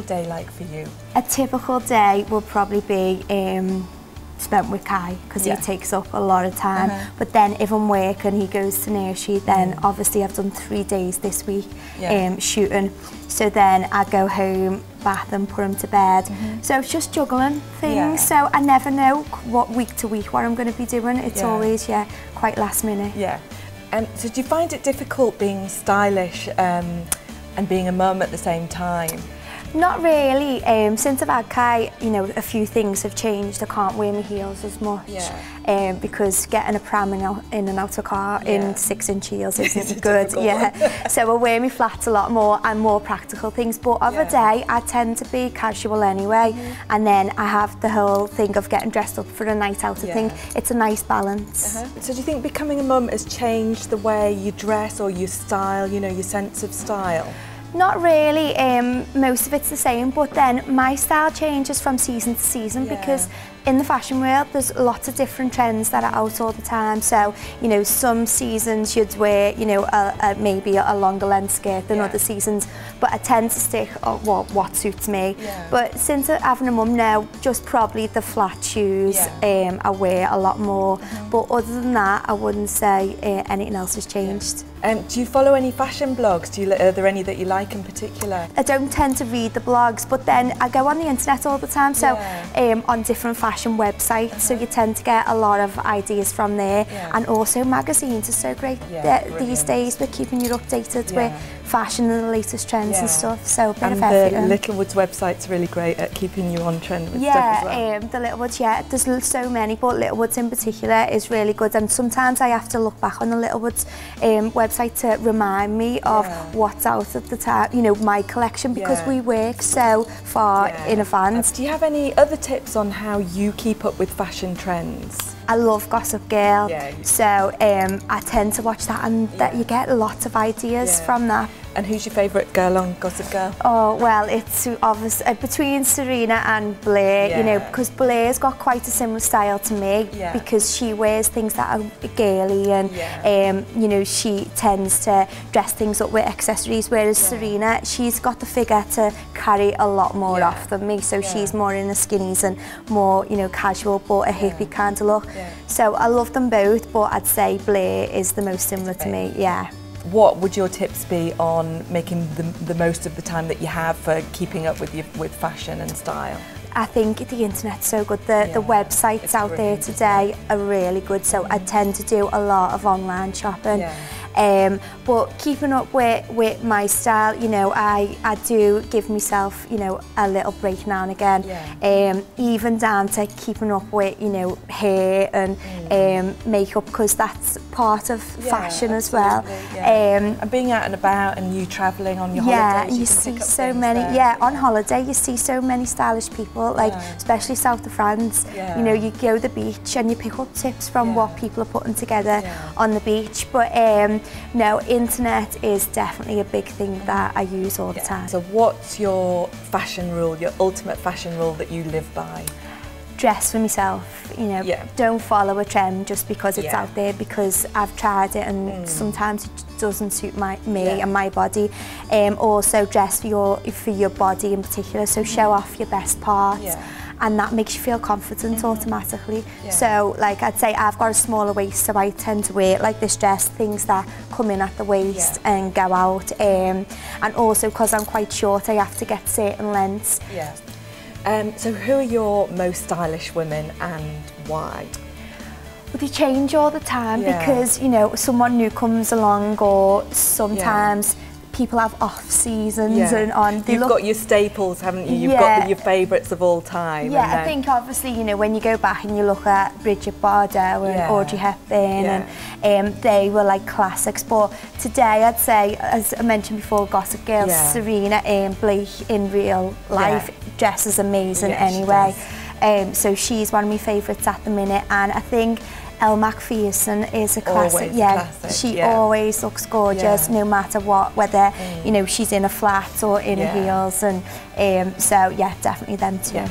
day like for you? A typical day will probably be spent with Kai, because he takes up a lot of time. But then if I'm working, he goes to nursery, then obviously I've done 3 days this week shooting. So then I go home, bath and put him to bed. So it's just juggling things. So I never know what week to week what I'm going to be doing. It's always, quite last minute. So do you find it difficult being stylish and being a mum at the same time? Not really. Since I've had Kai, you know, a few things have changed. I can't wear my heels as much because getting a pram in and out of a car in 6-inch heels isn't good. So I wear my flats a lot more and more practical things. But of a day, I tend to be casual anyway. And then I have the whole thing of getting dressed up for a night out. I think it's a nice balance. So do you think becoming a mum has changed the way you dress or your style, you know, your sense of style? Not really, most of it's the same, but then my style changes from season to season because in the fashion world there's lots of different trends that are out all the time. So, you know, some seasons you'd wear, you know, maybe a longer length skirt than other seasons, but I tend to stick what suits me. But since having a mum now, just probably the flat shoes I wear a lot more. But other than that, I wouldn't say anything else has changed. Do you follow any fashion blogs? Are there any that you like in particular? I don't tend to read the blogs, but then I go on the internet all the time, so on different fashion websites, so you tend to get a lot of ideas from there. And also magazines are so great these days with keeping you updated with fashion and the latest trends and stuff, so a bit of everything. And the Littlewoods website's really great at keeping you on trend with stuff as well. The Littlewoods, there's so many, but Littlewoods in particular is really good, and sometimes I have to look back on the Littlewoods website to remind me of what's out at the time, you know, my collection, because we work so far in advance. Do you have any other tips on how you keep up with fashion trends? I love Gossip Girl, so I tend to watch that, and that you get lots of ideas from that. And who's your favourite girl on Gossip Girl? Oh, well, it's obvious between Serena and Blair, you know, because Blair's got quite a similar style to me, because she wears things that are girly and, you know, she tends to dress things up with accessories, whereas Serena, she's got the figure to carry a lot more off than me, so she's more in the skinnies and more, you know, casual, but a hippie kind of look. So I love them both, but I'd say Blair is the most similar to me, What would your tips be on making the most of the time that you have for keeping up with fashion and style? I think the internet's so good. The websites out there today are really good, so I tend to do a lot of online shopping. But keeping up with my style, you know, I do give myself, you know, a little break now and again, even down to keeping up with, you know, hair and makeup, because that's part of fashion as well. And being out and about and you travelling on your holidays, you see so many, on holiday you see so many stylish people, like especially south of France. You know, you go to the beach and you pick up tips from what people are putting together on the beach. But no, internet is definitely a big thing that I use all the time. So what's your fashion rule, your ultimate fashion rule that you live by? Dress for myself, you know, don't follow a trend just because it's out there, because I've tried it and sometimes it doesn't suit me and my body. Also dress for your body in particular, so show off your best parts. And that makes you feel confident automatically. So, like I'd say, I've got a smaller waist, so I tend to wear like this dress, things that come in at the waist and go out. And also, because I'm quite short, I have to get certain lengths. So who are your most stylish women and why? Well, they change all the time because, you know, someone new comes along, or sometimes people have off seasons and on. You've got your staples, haven't you? You've got your favourites of all time. I think obviously, you know, when you go back and you look at Bridget Bardot and Audrey Hepburn, and they were like classics. But today, I'd say, as I mentioned before, Gossip Girl, Serena Blake in real life dresses amazing anyway. So she's one of my favourites at the minute, and I think Elle Macpherson is a classic. She always looks gorgeous, no matter what, whether you know she's in a flat or in heels, and so definitely them too.